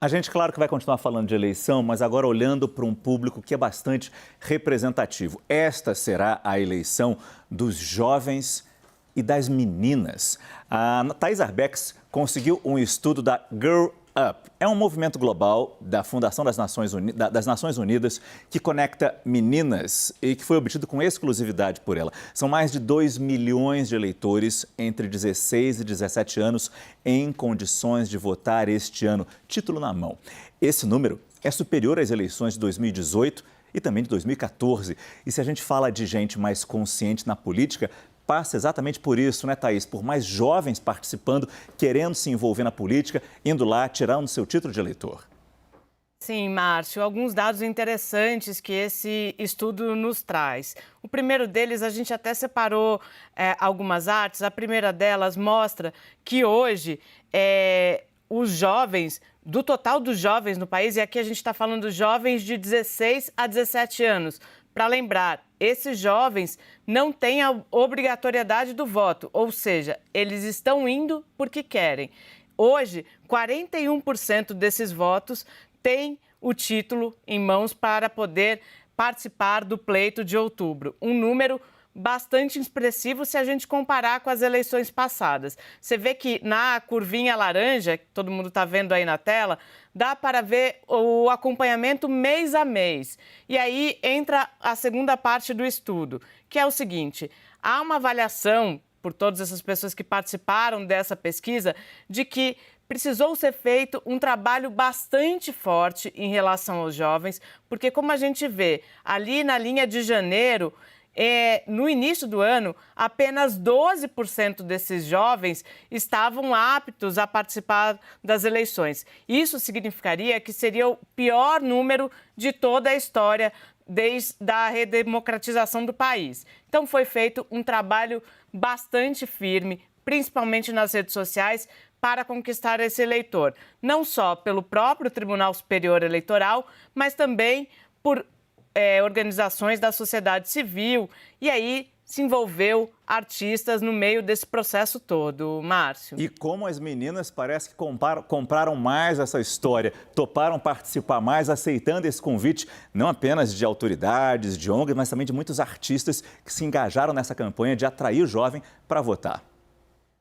A gente, claro que vai continuar falando de eleição, mas agora olhando para um público que é bastante representativo. Esta será a eleição dos jovens e das meninas. A Thais Arbex conseguiu um estudo da Girl Up. É um movimento global da Fundação das Nações Unidas que conecta meninas e que foi obtido com exclusividade por ela. São mais de 2 milhões de eleitores entre 16 e 17 anos em condições de votar este ano, título na mão. Esse número é superior às eleições de 2018 e também de 2014. E se a gente fala de gente mais consciente na política, passa exatamente por isso, né, Thaís? Por mais jovens participando, querendo se envolver na política, indo lá, tirando seu título de eleitor. Sim, Márcio, alguns dados interessantes que esse estudo nos traz. O primeiro deles, a gente até separou algumas artes. A primeira delas mostra que hoje os jovens, do total dos jovens no país, e aqui a gente está falando dos jovens de 16 a 17 anos, para lembrar, esses jovens não têm a obrigatoriedade do voto, ou seja, eles estão indo porque querem. Hoje, 41% desses votos têm o título em mãos para poder participar do pleito de outubro. Um número bastante expressivo se a gente comparar com as eleições passadas. Você vê que na curvinha laranja, que todo mundo está vendo aí na tela, dá para ver o acompanhamento mês a mês. E aí entra a segunda parte do estudo, que é o seguinte: há uma avaliação por todas essas pessoas que participaram dessa pesquisa de que precisou ser feito um trabalho bastante forte em relação aos jovens, porque como a gente vê ali na linha de janeiro, no início do ano, apenas 12% desses jovens estavam aptos a participar das eleições. Isso significaria que seria o pior número de toda a história desde a redemocratização do país. Então, foi feito um trabalho bastante firme, principalmente nas redes sociais, para conquistar esse eleitor. Não só pelo próprio Tribunal Superior Eleitoral, mas também por organizações da sociedade civil, e aí se envolveu artistas no meio desse processo todo, Márcio. E como as meninas parece que compraram mais essa história, toparam participar mais, aceitando esse convite, não apenas de autoridades, de ONGs, mas também de muitos artistas que se engajaram nessa campanha de atrair o jovem para votar.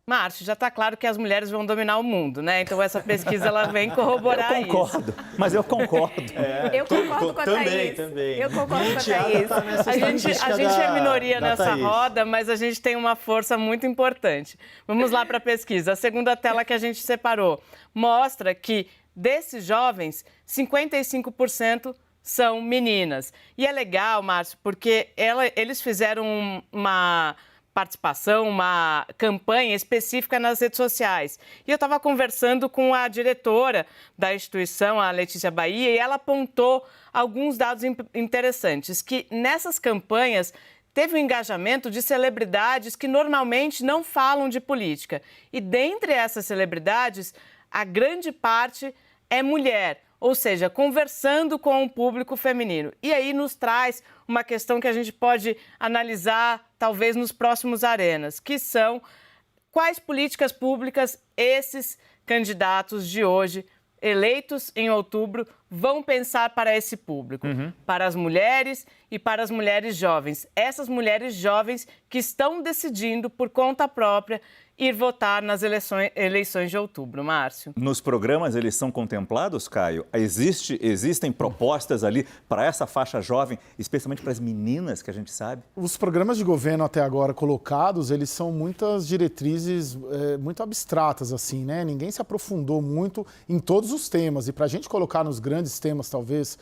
Márcio, já está claro que as mulheres vão dominar o mundo, né? Então essa pesquisa ela vem corroborar isso. Eu concordo, mas eu concordo. Eu concordo com a Thaís. Também. Eu concordo com a Thaís. A gente é minoria nessa roda, mas a gente tem uma força muito importante. Vamos lá para a pesquisa. A segunda tela que a gente separou mostra que desses jovens, 55% são meninas. E é legal, Márcio, porque eles fizeram uma participação, uma campanha específica nas redes sociais. E eu estava conversando com a diretora da instituição, a Letícia Bahia, e ela apontou alguns dados interessantes, que nessas campanhas teve um engajamento de celebridades que normalmente não falam de política. E dentre essas celebridades, a grande parte é mulher, ou seja, conversando com o público feminino. E aí nos traz uma questão que a gente pode analisar, talvez, nos próximos arenas, que são quais políticas públicas esses candidatos de hoje, eleitos em outubro, vão pensar para esse público, para as mulheres e para as mulheres jovens. Essas mulheres jovens que estão decidindo, por conta própria, ir votar nas eleições de outubro, Márcio. Nos programas eles são contemplados, Caio? Existem propostas ali para essa faixa jovem, especialmente para as meninas, que a gente sabe? Os programas de governo até agora colocados, eles são muitas diretrizes muito abstratas, assim, né? Ninguém se aprofundou muito em todos os temas. E para a gente colocar nos grandes temas, talvez,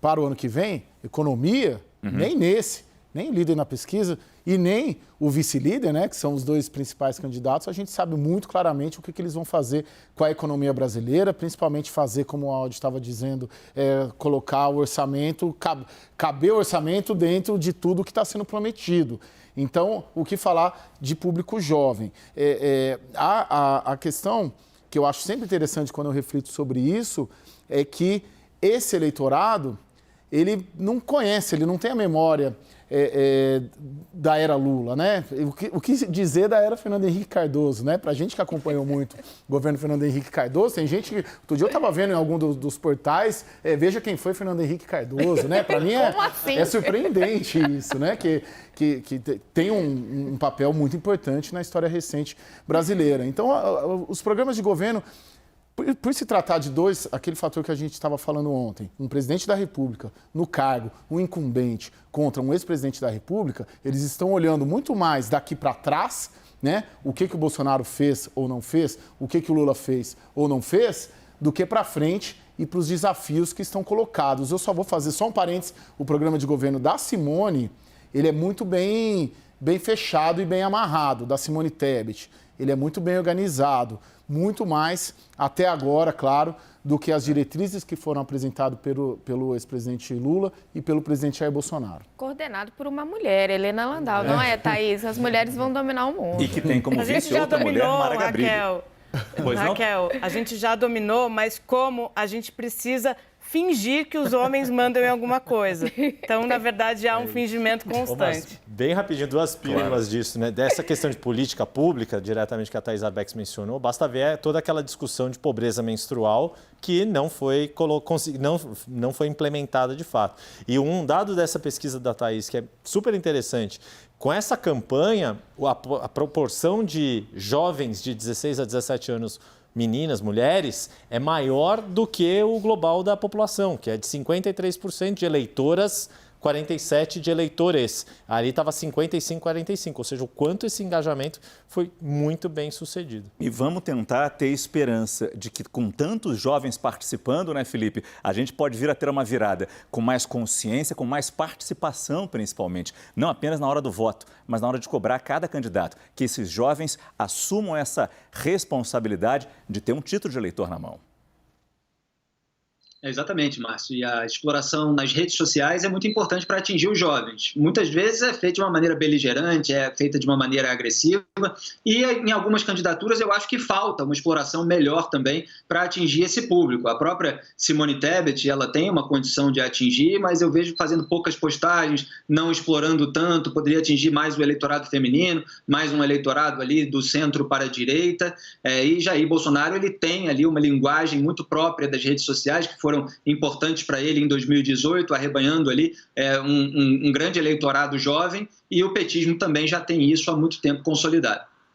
para o ano que vem, economia, nem nesse. Nem o líder na pesquisa e nem o vice-líder, né, que são os dois principais candidatos, a gente sabe muito claramente o que eles vão fazer com a economia brasileira, principalmente fazer, como o Aldo estava dizendo, colocar o orçamento, caber o orçamento dentro de tudo que está sendo prometido. Então, o que falar de público jovem? A questão que eu acho sempre interessante quando eu reflito sobre isso é que esse eleitorado, ele não conhece, ele não tem a memória da era Lula, né? O que dizer da era Fernando Henrique Cardoso, né? Pra gente que acompanhou muito o governo Fernando Henrique Cardoso, tem gente que... Outro dia eu estava vendo em algum dos portais, veja quem foi Fernando Henrique Cardoso, né? Para mim é surpreendente isso, né? Que tem um papel muito importante na história recente brasileira. Então, os programas de governo... Por se tratar de aquele fator que a gente estava falando ontem, um presidente da República no cargo, um incumbente contra um ex-presidente da República, eles estão olhando muito mais daqui para trás, né? O que o Bolsonaro fez ou não fez, o que o Lula fez ou não fez, do que para frente e para os desafios que estão colocados. Eu só vou fazer só um parênteses, o programa de governo da Simone, ele é muito bem fechado e bem amarrado, da Simone Tebet. Ele é muito bem organizado, muito mais, até agora, claro, do que as diretrizes que foram apresentadas pelo ex-presidente Lula e pelo presidente Jair Bolsonaro. Coordenado por uma mulher, Helena Landau, não é, Thaís? As mulheres vão dominar o mundo. E que tem como vice outra mulher, Mara Gabrilli. Raquel, a gente já dominou, mas como a gente precisa fingir que os homens mandam em alguma coisa. Então, na verdade, há um fingimento constante. Bem rapidinho, duas pílulas disso, né? Dessa questão de política pública, diretamente que a Thaís Arbex mencionou, basta ver toda aquela discussão de pobreza menstrual que não foi implementada de fato. E um dado dessa pesquisa da Thaís, que é super interessante, com essa campanha, a proporção de jovens de 16 a 17 anos, meninas, mulheres, é maior do que o global da população, que é de 53% de eleitoras, 47% de eleitores. Ali estava 55-45%, ou seja, o quanto esse engajamento foi muito bem sucedido. E vamos tentar ter esperança de que, com tantos jovens participando, né, Felipe, a gente pode vir a ter uma virada com mais consciência, com mais participação, principalmente. Não apenas na hora do voto, mas na hora de cobrar cada candidato. Que esses jovens assumam essa responsabilidade de ter um título de eleitor na mão. Exatamente, Márcio. E a exploração nas redes sociais é muito importante para atingir os jovens. Muitas vezes é feita de uma maneira beligerante, é feita de uma maneira agressiva e em algumas candidaturas eu acho que falta uma exploração melhor também para atingir esse público. A própria Simone Tebet, ela tem uma condição de atingir, mas eu vejo fazendo poucas postagens, não explorando tanto, poderia atingir mais o eleitorado feminino, mais um eleitorado ali do centro para a direita. E Jair Bolsonaro, ele tem ali uma linguagem muito própria das redes sociais, que foram importantes para ele em 2018, arrebanhando ali um grande eleitorado jovem, e o petismo também já tem isso há muito tempo consolidado.